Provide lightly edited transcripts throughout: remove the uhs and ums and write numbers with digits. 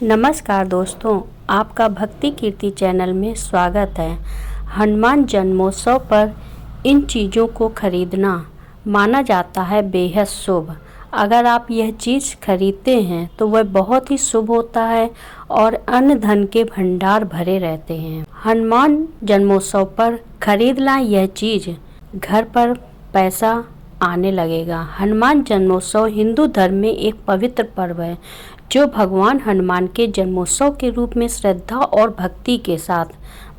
नमस्कार दोस्तों, आपका भक्ति कीर्ति चैनल में स्वागत है। हनुमान जन्मोत्सव पर इन चीज़ों को खरीदना माना जाता है बेहद शुभ। अगर आप यह चीज़ खरीदते हैं तो वह बहुत ही शुभ होता है और अन्न धन के भंडार भरे रहते हैं। हनुमान जन्मोत्सव पर खरीद लाएं यह चीज़, घर पर पैसा आने लगेगा। हनुमान जन्मोत्सव हिंदू धर्म में एक पवित्र पर्व है जो भगवान हनुमान के जन्मोत्सव के रूप में श्रद्धा और भक्ति के साथ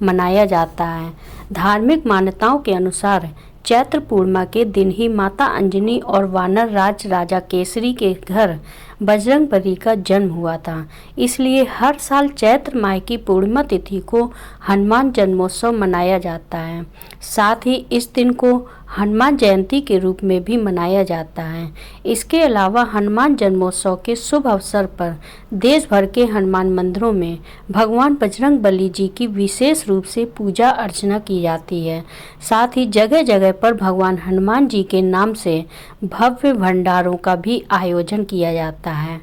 मनाया जाता है। धार्मिक मान्यताओं के अनुसार चैत्र पूर्णिमा के दिन ही माता अंजनी और वानर राज राजा केसरी के घर बजरंगबली का जन्म हुआ था। इसलिए हर साल चैत्र माह की पूर्णिमा तिथि को हनुमान जन्मोत्सव मनाया जाता है। साथ ही इस दिन को हनुमान जयंती के रूप में भी मनाया जाता है। इसके अलावा हनुमान जन्मोत्सव के शुभ अवसर पर देश भर के हनुमान मंदिरों में भगवान बजरंगबली जी की विशेष रूप से पूजा अर्चना की जाती है। साथ ही जगह जगह पर भगवान हनुमान जी के नाम से भव्य भंडारों का भी आयोजन किया जाता है।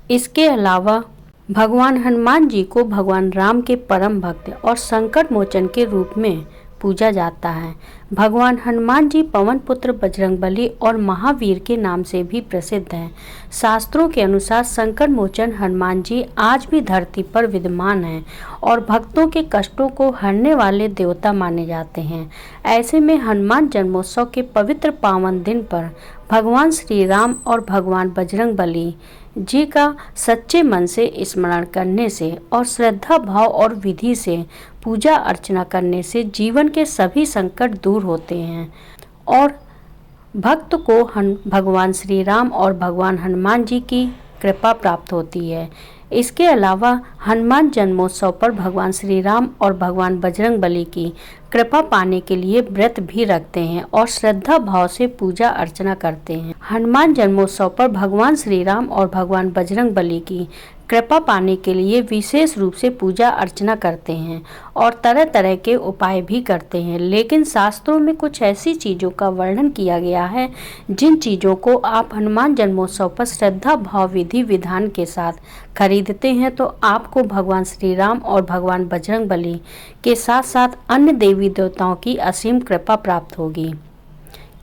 इसके अलावा भगवान हनुमान जी को भगवान राम के परम भक्त और संकट मोचन के रूप में पूजा जाता है। भगवान हनुमान जी पवन पुत्र बजरंगबली और महावीर के नाम से भी प्रसिद्ध हैं। शास्त्रों के अनुसार संकट मोचन हनुमान जी आज भी धरती पर विद्यमान हैं और भक्तों के कष्टों को हरने वाले देवता माने जाते हैं। ऐसे में हनुमान जन्मोत्सव के पवित्र पावन दिन पर भगवान श्री राम और भगवान बजरंगबली जी का सच्चे मन से स्मरण करने से और श्रद्धा भाव और विधि से पूजा अर्चना करने से जीवन के सभी संकट दूर होते हैं और भक्त को भगवान श्री राम और भगवान हनुमान जी की कृपा प्राप्त होती है। इसके अलावा हनुमान जन्मोत्सव पर भगवान श्री राम और भगवान बजरंगबली की कृपा पाने के लिए व्रत भी रखते हैं और श्रद्धा भाव से पूजा अर्चना करते हैं। हनुमान जन्मोत्सव पर भगवान श्री राम और भगवान बजरंगबली की कृपा पाने के लिए विशेष रूप से पूजा अर्चना करते हैं और तरह तरह के उपाय भी करते हैं। लेकिन शास्त्रों में कुछ ऐसी चीज़ों का वर्णन किया गया है जिन चीज़ों को आप हनुमान जन्मोत्सव पर श्रद्धा भाव विधि विधान के साथ खरीदते हैं तो आपको भगवान श्री राम और भगवान बजरंगबली के साथ साथ अन्य देवी देवताओं की असीम कृपा प्राप्त होगी,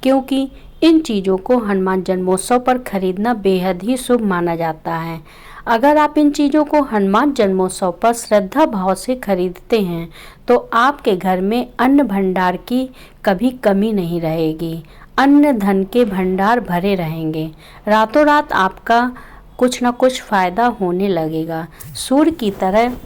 क्योंकि इन चीज़ों को हनुमान जन्मोत्सव पर खरीदना बेहद ही शुभ माना जाता है। अगर आप इन चीज़ों को हनुमान जन्मोत्सव पर श्रद्धा भाव से खरीदते हैं तो आपके घर में अन्न भंडार की कभी कमी नहीं रहेगी। अन्न धन के भंडार भरे रहेंगे। रातों रात आपका कुछ न कुछ फायदा होने लगेगा। सूर्य की तरह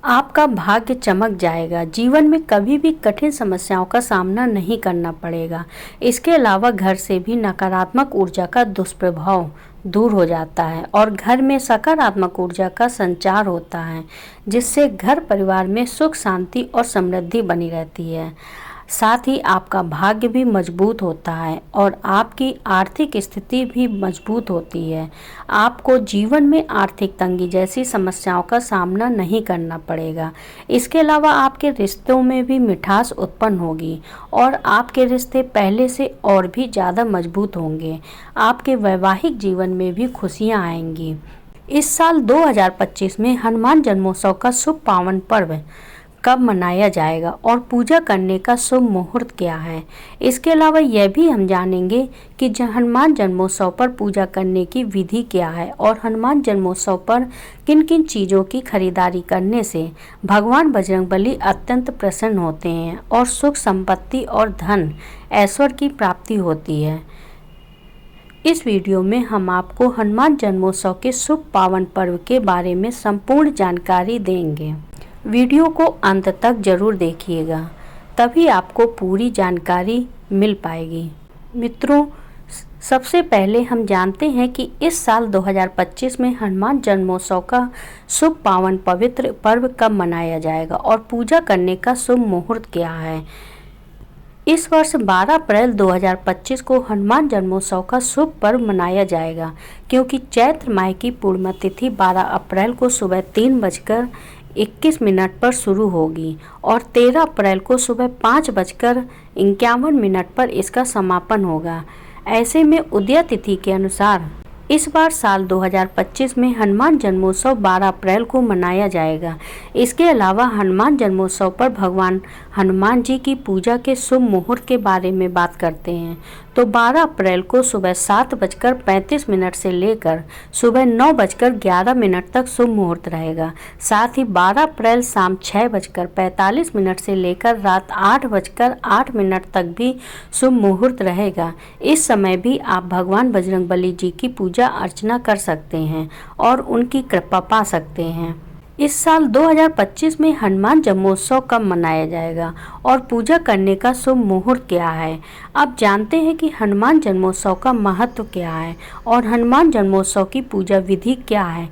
आपका भाग्य चमक जाएगा। जीवन में कभी भी कठिन समस्याओं का सामना नहीं करना पड़ेगा। इसके अलावा घर से भी नकारात्मक ऊर्जा का दुष्प्रभाव दूर हो जाता है और घर में सकारात्मक ऊर्जा का संचार होता है, जिससे घर परिवार में सुख शांति और समृद्धि बनी रहती है। साथ ही आपका भाग्य भी मजबूत होता है और आपकी आर्थिक स्थिति भी मजबूत होती है। आपको जीवन में आर्थिक तंगी जैसी समस्याओं का सामना नहीं करना पड़ेगा। इसके अलावा आपके रिश्तों में भी मिठास उत्पन्न होगी और आपके रिश्ते पहले से और भी ज़्यादा मजबूत होंगे। आपके वैवाहिक जीवन में भी खुशियाँ आएंगी। इस साल 2025 में हनुमान जन्मोत्सव का शुभ पावन पर्व कब मनाया जाएगा और पूजा करने का शुभ मुहूर्त क्या है। इसके अलावा यह भी हम जानेंगे कि हनुमान जन्मोत्सव पर पूजा करने की विधि क्या है और हनुमान जन्मोत्सव पर किन किन चीज़ों की खरीदारी करने से भगवान बजरंगबली अत्यंत प्रसन्न होते हैं और सुख संपत्ति और धन ऐश्वर्य की प्राप्ति होती है। इस वीडियो में हम आपको हनुमान जन्मोत्सव के शुभ पावन पर्व के बारे में संपूर्ण जानकारी देंगे। वीडियो को अंत तक जरूर देखिएगा, तभी आपको पूरी जानकारी मिल पाएगी। मित्रों, सबसे पहले हम जानते हैं कि इस साल 2025 में हनुमान जन्मोत्सव का शुभ पावन पवित्र पर्व कब मनाया जाएगा और पूजा करने का शुभ मुहूर्त क्या है। इस वर्ष 12 अप्रैल 2025 को हनुमान जन्मोत्सव का शुभ पर्व मनाया जाएगा, क्योंकि चैत्र माह की पूर्णिमा तिथि 12 अप्रैल को सुबह 3:21 पर शुरू होगी और 13 अप्रैल को सुबह 5:51 पर इसका समापन होगा। ऐसे में उदय तिथि के अनुसार इस बार साल 2025 में हनुमान जन्मोत्सव 12 अप्रैल को मनाया जाएगा। इसके अलावा हनुमान जन्मोत्सव पर भगवान हनुमान जी की पूजा के शुभ मुहूर्त के बारे में बात करते हैं। तो 12 अप्रैल को सुबह 7:35 से लेकर सुबह 9:11 तक शुभ मुहूर्त रहेगा। साथ ही 12 अप्रैल शाम 6:45 से लेकर रात 8:08 तक भी शुभ मुहूर्त रहेगा। इस समय भी आप भगवान बजरंगबली जी की पूजा अर्चना कर सकते हैं और उनकी कृपा पा सकते हैं। इस साल 2025 में हनुमान जन्मोत्सव कब मनाया जाएगा और पूजा करने का शुभ मुहूर्त क्या है। अब जानते हैं कि हनुमान जन्मोत्सव का महत्व क्या है और हनुमान जन्मोत्सव की पूजा विधि क्या है।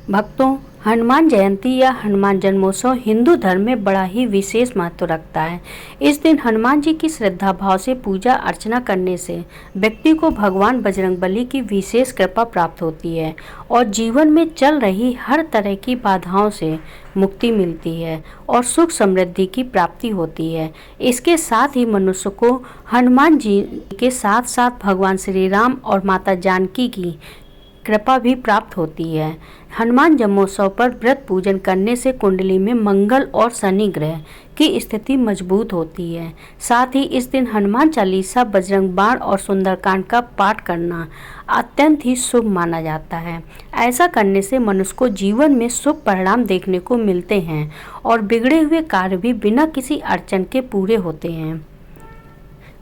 भक्तों, हनुमान जयंती या हनुमान जन्मोत्सव हिंदू धर्म में बड़ा ही विशेष महत्व रखता है। इस दिन हनुमान जी की श्रद्धा भाव से पूजा अर्चना करने से व्यक्ति को भगवान बजरंगबली की विशेष कृपा प्राप्त होती है और जीवन में चल रही हर तरह की बाधाओं से मुक्ति मिलती है और सुख समृद्धि की प्राप्ति होती है। इसके साथ ही मनुष्य को हनुमान जी के साथ साथ भगवान श्री राम और माता जानकी की कृपा भी प्राप्त होती है। हनुमान जन्मोत्सव पर व्रत पूजन करने से कुंडली में मंगल और शनि ग्रह की स्थिति मजबूत होती है। साथ ही इस दिन हनुमान चालीसा, बजरंग बाण और सुंदरकांड का पाठ करना अत्यंत ही शुभ माना जाता है। ऐसा करने से मनुष्य को जीवन में शुभ परिणाम देखने को मिलते हैं और बिगड़े हुए कार्य भी बिना किसी अड़चन के पूरे होते हैं।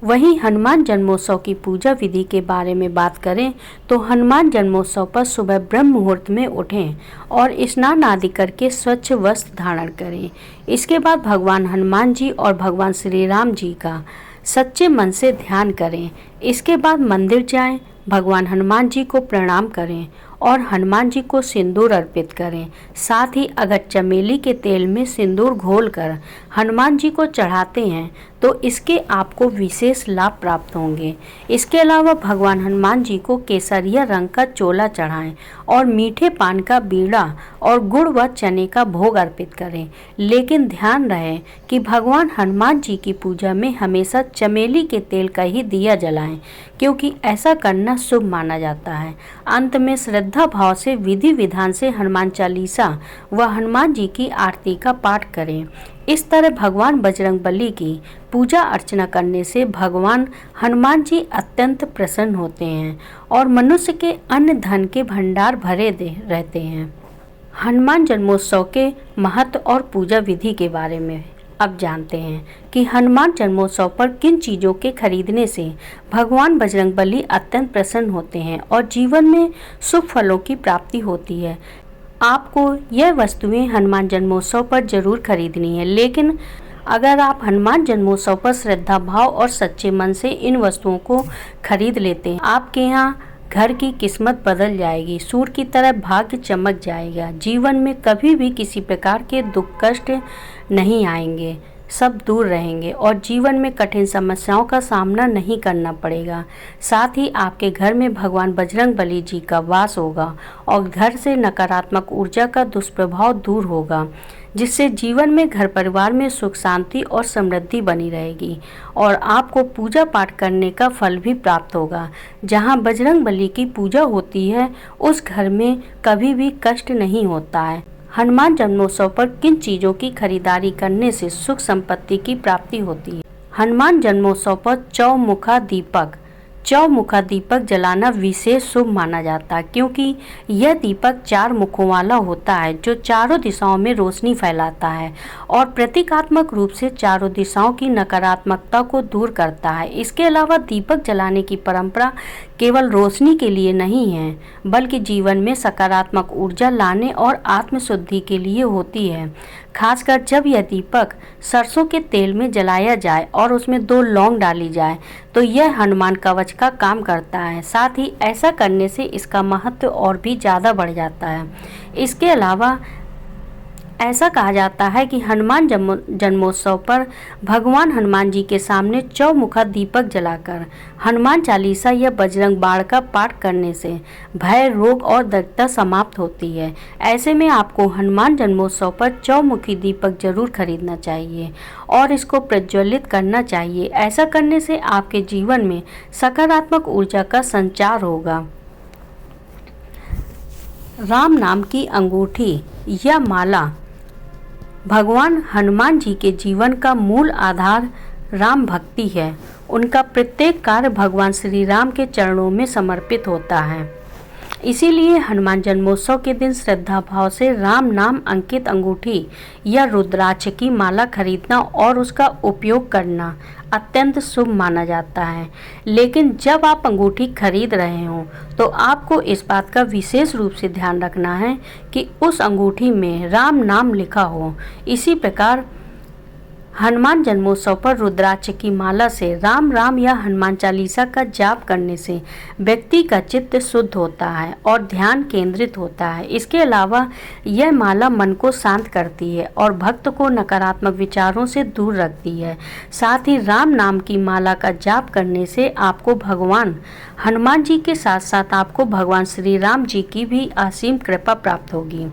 वहीं हनुमान जन्मोत्सव की पूजा विधि के बारे में बात करें तो हनुमान जन्मोत्सव पर सुबह ब्रह्म मुहूर्त में उठें और स्नान आदि करके स्वच्छ वस्त्र धारण करें। इसके बाद भगवान हनुमान जी और भगवान श्री राम जी का सच्चे मन से ध्यान करें। इसके बाद मंदिर जाएं, भगवान हनुमान जी को प्रणाम करें और हनुमान जी को सिंदूर अर्पित करें। साथ ही अगर चमेली के तेल में सिंदूर घोलकर हनुमान जी को चढ़ाते हैं तो इसके आपको विशेष लाभ प्राप्त होंगे। इसके अलावा भगवान हनुमान जी को केसरिया रंग का चोला चढ़ाएं और मीठे पान का बीड़ा और गुड़ व चने का भोग अर्पित करें। लेकिन ध्यान रहे कि भगवान हनुमान जी की पूजा में हमेशा चमेली के तेल का ही दिया जलाएं, क्योंकि ऐसा करना शुभ माना जाता है। अंत में श्रद्धा भाव से विधि विधान से हनुमान चालीसा व हनुमान जी की आरती का पाठ करें। इस तरह भगवान बजरंगबली की पूजा अर्चना करने से भगवान हनुमान जी अत्यंत प्रसन्न होते हैं और मनुष्य के अन्न धन के भंडार भरे रहते हैं। हनुमान जन्मोत्सव के महत्व और पूजा विधि के बारे में अब जानते हैं कि हनुमान जन्मोत्सव पर किन चीज़ों के खरीदने से भगवान बजरंगबली अत्यंत प्रसन्न होते हैं और जीवन में शुभ फलों की प्राप्ति होती है। आपको यह वस्तुएं हनुमान जन्मोत्सव पर जरूर खरीदनी है, लेकिन अगर आप हनुमान जन्मोत्सव पर श्रद्धा भाव और सच्चे मन से इन वस्तुओं को खरीद लेते हैं, आपके यहाँ घर की किस्मत बदल जाएगी, सूर्य की तरह भाग्य चमक जाएगा। जीवन में कभी भी किसी प्रकार के दुख कष्ट नहीं आएंगे, सब दूर रहेंगे और जीवन में कठिन समस्याओं का सामना नहीं करना पड़ेगा। साथ ही आपके घर में भगवान बजरंगबली जी का वास होगा और घर से नकारात्मक ऊर्जा का दुष्प्रभाव दूर होगा, जिससे जीवन में घर परिवार में सुख शांति और समृद्धि बनी रहेगी और आपको पूजा पाठ करने का फल भी प्राप्त होगा। जहां बजरंगबली की पूजा होती है उस घर में कभी भी कष्ट नहीं होता है। हनुमान जन्मोत्सव पर किन चीज़ों की खरीदारी करने से सुख संपत्ति की प्राप्ति होती है। हनुमान जन्मोत्सव पर चौमुखा दीपक जलाना विशेष शुभ माना जाता है, क्योंकि यह दीपक 4 मुखों वाला होता है जो चारों दिशाओं में रोशनी फैलाता है और प्रतीकात्मक रूप से चारों दिशाओं की नकारात्मकता को दूर करता है। इसके अलावा दीपक जलाने की परंपरा केवल रोशनी के लिए नहीं है, बल्कि जीवन में सकारात्मक ऊर्जा लाने और आत्मशुद्धि के लिए होती है। खासकर जब यह दीपक सरसों के तेल में जलाया जाए और उसमें 2 लौंग डाली जाए तो यह हनुमान कवच का काम करता है। साथ ही ऐसा करने से इसका महत्व और भी ज़्यादा बढ़ जाता है। इसके अलावा ऐसा कहा जाता है कि हनुमान जन्मोत्सव पर भगवान हनुमान जी के सामने चौमुखा दीपक जलाकर हनुमान चालीसा या बजरंग बाण का पाठ करने से भय, रोग और दरिद्रता समाप्त होती है। ऐसे में आपको हनुमान जन्मोत्सव पर चौमुखी दीपक जरूर खरीदना चाहिए और इसको प्रज्वलित करना चाहिए। ऐसा करने से आपके जीवन में सकारात्मक ऊर्जा का संचार होगा। राम नाम की अंगूठी या माला भगवान हनुमान जी के जीवन का मूल आधार राम भक्ति है। उनका प्रत्येक कार्य भगवान श्री राम के चरणों में समर्पित होता है। इसीलिए हनुमान जन्मोत्सव के दिन श्रद्धा भाव से राम नाम अंकित अंगूठी या रुद्राक्ष की माला खरीदना और उसका उपयोग करना अत्यंत शुभ माना जाता है। लेकिन जब आप अंगूठी खरीद रहे हों तो आपको इस बात का विशेष रूप से ध्यान रखना है कि उस अंगूठी में राम नाम लिखा हो। इसी प्रकार हनुमान जन्मोत्सव पर रुद्राक्ष की माला से राम राम या हनुमान चालीसा का जाप करने से व्यक्ति का चित्त शुद्ध होता है और ध्यान केंद्रित होता है। इसके अलावा यह माला मन को शांत करती है और भक्त को नकारात्मक विचारों से दूर रखती है। साथ ही राम नाम की माला का जाप करने से आपको भगवान हनुमान जी के साथ साथ आपको भगवान श्री राम जी की भी असीम कृपा प्राप्त होगी,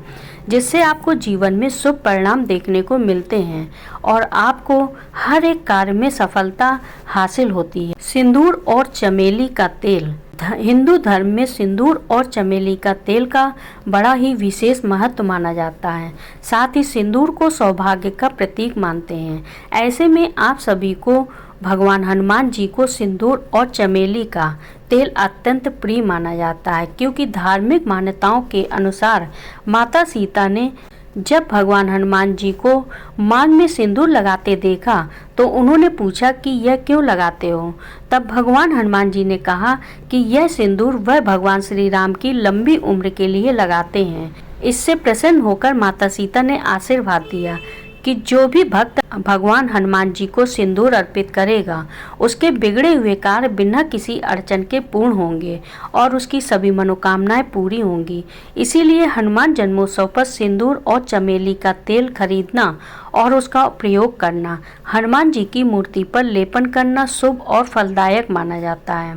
जिससे आपको जीवन में शुभ परिणाम देखने को मिलते हैं और आपको हर एक कार्य में सफलता हासिल होती है। सिंदूर और चमेली का तेल। हिंदू धर्म में सिंदूर और चमेली का तेल का बड़ा ही विशेष महत्व माना जाता है। साथ ही सिंदूर को सौभाग्य का प्रतीक मानते हैं। ऐसे में आप सभी को भगवान हनुमान जी को सिंदूर और चमेली का तेल अत्यंत प्रिय माना जाता है, क्योंकि धार्मिक मान्यताओं के अनुसार माता सीता ने जब भगवान हनुमान जी को मांग में सिंदूर लगाते देखा तो उन्होंने पूछा कि यह क्यों लगाते हो। तब भगवान हनुमान जी ने कहा कि यह सिंदूर वह भगवान श्री राम की लंबी उम्र के लिए लगाते हैं। इससे प्रसन्न होकर माता सीता ने आशीर्वाद दिया कि जो भी भक्त भगवान हनुमान जी को सिंदूर अर्पित करेगा उसके बिगड़े हुए कार्य बिना किसी अड़चन के पूर्ण होंगे और उसकी सभी मनोकामनाएं पूरी होंगी। इसीलिए हनुमान जन्मोत्सव पर सिंदूर और चमेली का तेल खरीदना और उसका प्रयोग करना, हनुमान जी की मूर्ति पर लेपन करना शुभ और फलदायक माना जाता है।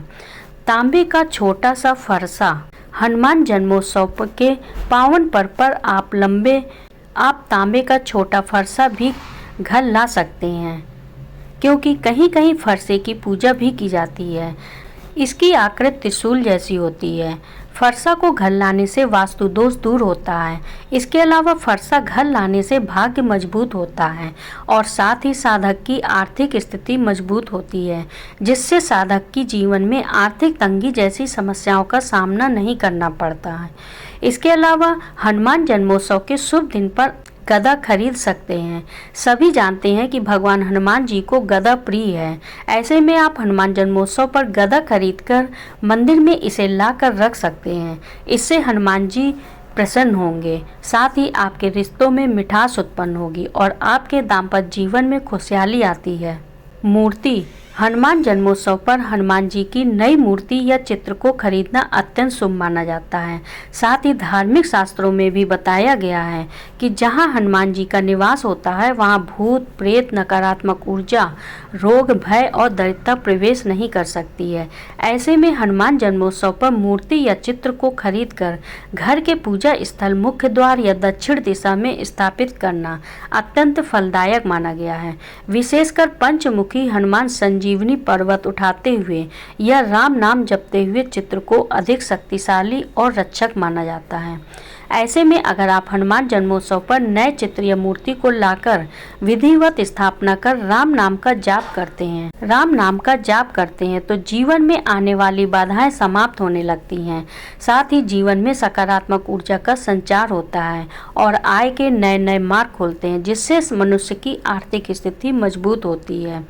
तांबे का छोटा सा फरसा। हनुमान जन्मोत्सव के पावन पर्व पर आप तांबे का छोटा फरसा भी घर ला सकते हैं, क्योंकि कहीं कहीं फरसे की पूजा भी की जाती है। इसकी आकृति त्रिशूल जैसी होती है। फरसा को घर लाने से वास्तु दोष दूर होता है। इसके अलावा फरसा घर लाने से भाग्य मजबूत होता है और साथ ही साधक की आर्थिक स्थिति मजबूत होती है, जिससे साधक की जीवन में आर्थिक तंगी जैसी समस्याओं का सामना नहीं करना पड़ता है। इसके अलावा हनुमान जन्मोत्सव के शुभ दिन पर गदा खरीद सकते हैं। सभी जानते हैं कि भगवान हनुमान जी को गदा प्रिय है। ऐसे में आप हनुमान जन्मोत्सव पर गदा खरीदकर मंदिर में इसे लाकर रख सकते हैं। इससे हनुमान जी प्रसन्न होंगे, साथ ही आपके रिश्तों में मिठास उत्पन्न होगी और आपके दाम्पत्य जीवन में खुशहाली आती है। मूर्ति। हनुमान जन्मोत्सव पर हनुमान जी की नई मूर्ति या चित्र को खरीदना अत्यंत शुभ माना जाता है। साथ ही धार्मिक शास्त्रों में भी बताया गया है कि जहां हनुमान जी का निवास होता है वहां भूत प्रेत, नकारात्मक ऊर्जा, रोग, भय और दरिद्रता प्रवेश नहीं कर सकती है। ऐसे में हनुमान जन्मोत्सव पर मूर्ति या चित्र को खरीदकर घर के पूजा स्थल, मुख्य द्वार या दक्षिण दिशा में स्थापित करना अत्यंत फलदायक माना गया है। विशेषकर पंचमुखी हनुमान संजीवनी पर्वत उठाते हुए या राम नाम जपते हुए चित्र को अधिक शक्तिशाली और रक्षक माना जाता है। ऐसे में अगर आप हनुमान जन्मोत्सव पर नए चित्र या मूर्ति को लाकर विधिवत स्थापना कर राम नाम का जाप करते हैं तो जीवन में आने वाली बाधाएं समाप्त होने लगती हैं। साथ ही जीवन में सकारात्मक ऊर्जा का संचार होता है और आय के नए नए मार्ग खुलते हैं, जिससे मनुष्य की आर्थिक स्थिति मजबूत होती है।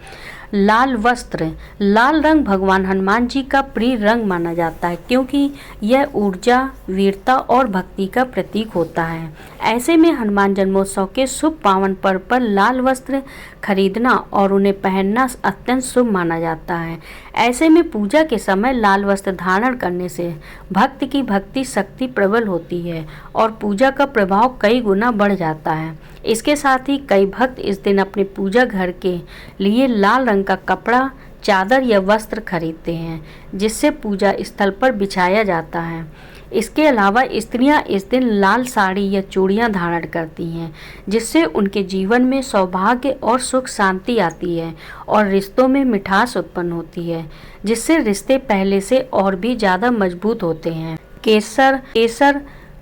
लाल वस्त्र। लाल रंग भगवान हनुमान जी का प्रिय रंग माना जाता है, क्योंकि यह ऊर्जा, वीरता और भक्ति का प्रतीक होता है। ऐसे में हनुमान जन्मोत्सव के शुभ पावन पर्व पर लाल वस्त्र खरीदना और उन्हें पहनना अत्यंत शुभ माना जाता है। ऐसे में पूजा के समय लाल वस्त्र धारण करने से भक्त की भक्ति शक्ति प्रबल होती है और पूजा का प्रभाव कई गुना बढ़ जाता है। इसके साथ ही कई भक्त इस दिन अपने पूजा घर के लिए लाल रंग का कपड़ा, चादर या वस्त्र खरीदते हैं, जिससे पूजा स्थल पर बिछाया जाता है। इसके अलावा स्त्रियां इस दिन लाल साड़ी या चूड़ियां धारण करती हैं, जिससे उनके जीवन में सौभाग्य और सुख शांति आती है और रिश्तों में मिठास उत्पन्न होती है, जिससे रिश्ते पहले से और भी ज़्यादा मजबूत होते हैं। केसर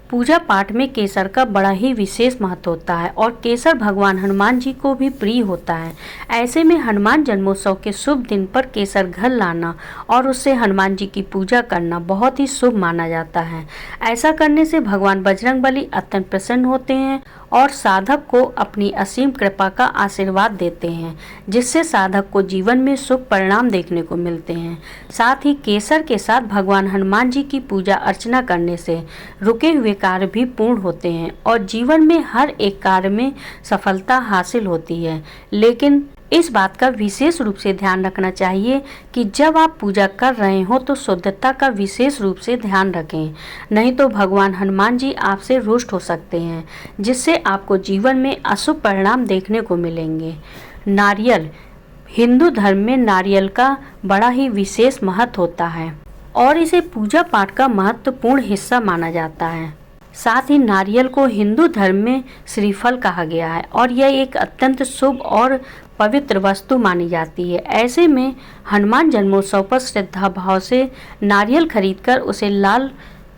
पूजा पाठ में केसर का बड़ा ही विशेष महत्व होता है और केसर भगवान हनुमान जी को भी प्रिय होता है। ऐसे में हनुमान जन्मोत्सव के शुभ दिन पर केसर घर लाना और उससे हनुमान जी की पूजा करना बहुत ही शुभ माना जाता है। ऐसा करने से भगवान बजरंगबली अत्यंत प्रसन्न होते हैं और साधक को अपनी असीम कृपा का आशीर्वाद देते हैं, जिससे साधक को जीवन में शुभ परिणाम देखने को मिलते हैं। साथ ही केसर के साथ भगवान हनुमान जी की पूजा अर्चना करने से रुके हुए कार्य भी पूर्ण होते हैं और जीवन में हर एक कार्य में सफलता हासिल होती है। लेकिन इस बात का विशेष रूप से ध्यान रखना चाहिए कि जब आप पूजा कर रहे हो तो शुद्धता का विशेष रूप से ध्यान रखें, नहीं तो भगवान हनुमान जी आपसे रुष्ट हो सकते हैं, जिससे आपको जीवन में अशुभ परिणाम देखने को मिलेंगे। नारियल। हिंदू धर्म में नारियल का बड़ा ही विशेष महत्व होता है और इसे पूजा पाठ का महत्वपूर्ण हिस्सा माना जाता है। साथ ही नारियल को हिंदू धर्म में श्रीफल कहा गया है और यह एक अत्यंत शुभ और पवित्र वस्तु मानी जाती है। ऐसे में हनुमान जन्मोत्सव पर श्रद्धा भाव से नारियल खरीदकर उसे लाल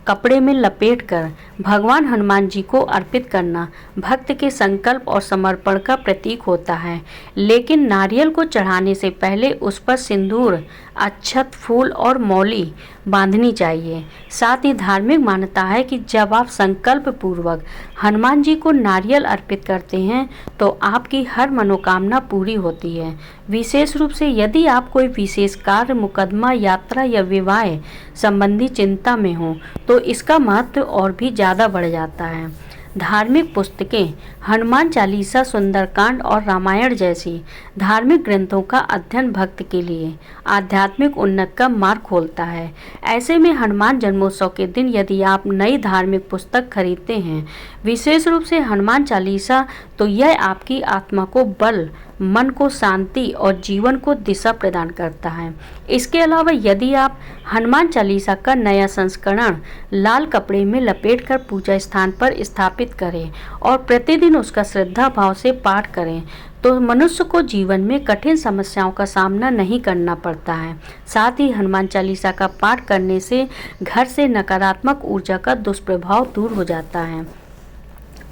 कपड़े में लपेटकर भगवान हनुमान जी को अर्पित करना भक्त के संकल्प और समर्पण का प्रतीक होता है। लेकिन नारियल को चढ़ाने से पहले उस पर सिंदूर, अक्षत, फूल और मौली बांधनी चाहिए। साथ ही धार्मिक मान्यता है कि जब आप संकल्प पूर्वक हनुमान जी को नारियल अर्पित करते हैं तो आपकी हर मनोकामना पूरी होती है। विशेष रूप से यदि आप कोई विशेष कार्य, मुकदमा, यात्रा या विवाह संबंधी चिंता में हो तो इसका महत्व और भी ज़्यादा बढ़ जाता है। धार्मिक पुस्तकें। हनुमान चालीसा, सुंदरकांड और रामायण जैसी धार्मिक ग्रंथों का अध्ययन भक्त के लिए आध्यात्मिक उन्नति का मार्ग खोलता है। ऐसे में हनुमान जन्मोत्सव के दिन यदि आप नई धार्मिक पुस्तक खरीदते हैं, विशेष रूप से हनुमान चालीसा, तो यह आपकी आत्मा को बल, मन को शांति और जीवन को दिशा प्रदान करता है। इसके अलावा यदि आप हनुमान चालीसा का नया संस्करण लाल कपड़े में लपेटकर पूजा स्थान पर स्थापित करें और प्रतिदिन उसका श्रद्धा भाव से पाठ करें तो मनुष्य को जीवन में कठिन समस्याओं का सामना नहीं करना पड़ता है। साथ ही हनुमान चालीसा का पाठ करने से घर से नकारात्मक ऊर्जा का दुष्प्रभाव दूर हो जाता है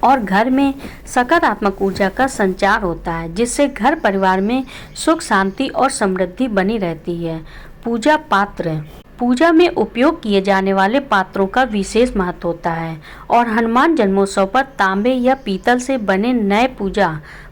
और घर में सकारात्मक ऊर्जा का संचार होता है, जिससे घर परिवार में सुख, शांति और समृद्धि बनी रहती है। पूजा पात्र। पूजा में उपयोग किए जाने वाले पात्रों का विशेष महत्व होता है और हनुमान जन्मोत्सव पर तांबे या पीतल से बने नए पूजा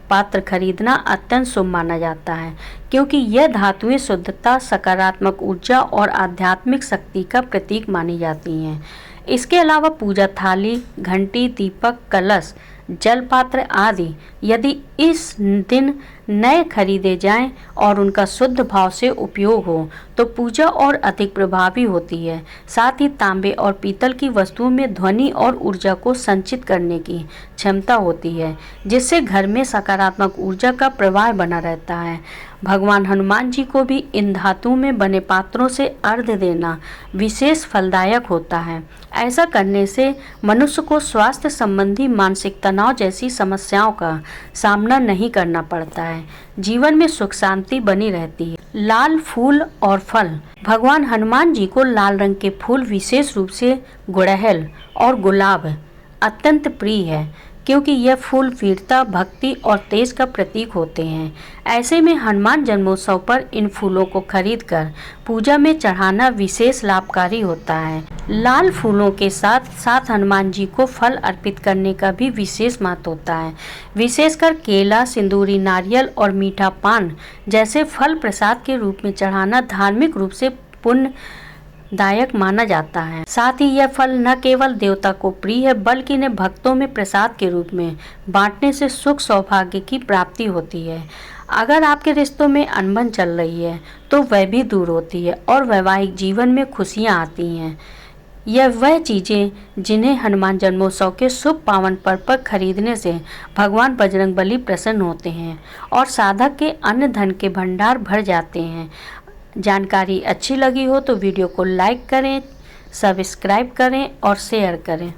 पात्र खरीदना अत्यंत शुभ माना जाता है, क्योंकि यह धातुएं शुद्धता, सकारात्मक ऊर्जा और आध्यात्मिक शक्ति का प्रतीक मानी जाती हैं। इसके अलावा पूजा थाली, घंटी, दीपक, कलश, जल पात्र आदि यदि इस दिन नए खरीदे जाएं और उनका शुद्ध भाव से उपयोग हो तो पूजा और अधिक प्रभावी होती है। साथ ही तांबे और पीतल की वस्तुओं में ध्वनि और ऊर्जा को संचित करने की क्षमता होती है, जिससे घर में सकारात्मक ऊर्जा का प्रवाह बना रहता है। भगवान हनुमान जी को भी इन धातुओं में बने पात्रों से अर्घ्य देना विशेष फलदायक होता है। ऐसा करने से मनुष्य को स्वास्थ्य संबंधी मानसिक तनाव जैसी समस्याओं का सामना नहीं करना पड़ता है। जीवन में सुख शांति बनी रहती है। लाल फूल और फल। भगवान हनुमान जी को लाल रंग के फूल, विशेष रूप से गुड़हल और गुलाब अत्यंत प्रिय है, क्योंकि यह फूल वीरता, भक्ति और तेज का प्रतीक होते हैं। ऐसे में हनुमान जन्मोत्सव पर इन फूलों को खरीदकर पूजा में चढ़ाना विशेष लाभकारी होता है। लाल फूलों के साथ साथ हनुमान जी को फल अर्पित करने का भी विशेष महत्व होता है। विशेषकर केला, सिंदूरी नारियल और मीठा पान जैसे फल प्रसाद के रूप में चढ़ाना धार्मिक रूप से पुण्य दायक माना जाता है। साथ ही यह फल न केवल देवता को प्रिय है बल्कि इन्हें भक्तों में प्रसाद के रूप में बांटने से सुख सौभाग्य की प्राप्ति होती है। अगर आपके रिश्तों में अनबन चल रही है तो वह भी दूर होती है और वैवाहिक जीवन में खुशियां आती हैं। यह वह चीज़ें जिन्हें हनुमान जन्मोत्सव के शुभ पावन पर्व पर खरीदने से भगवान बजरंगबली प्रसन्न होते हैं और साधक के अन्न धन के भंडार भर जाते हैं। जानकारी अच्छी लगी हो तो वीडियो को लाइक करें, सब्सक्राइब करें और शेयर करें।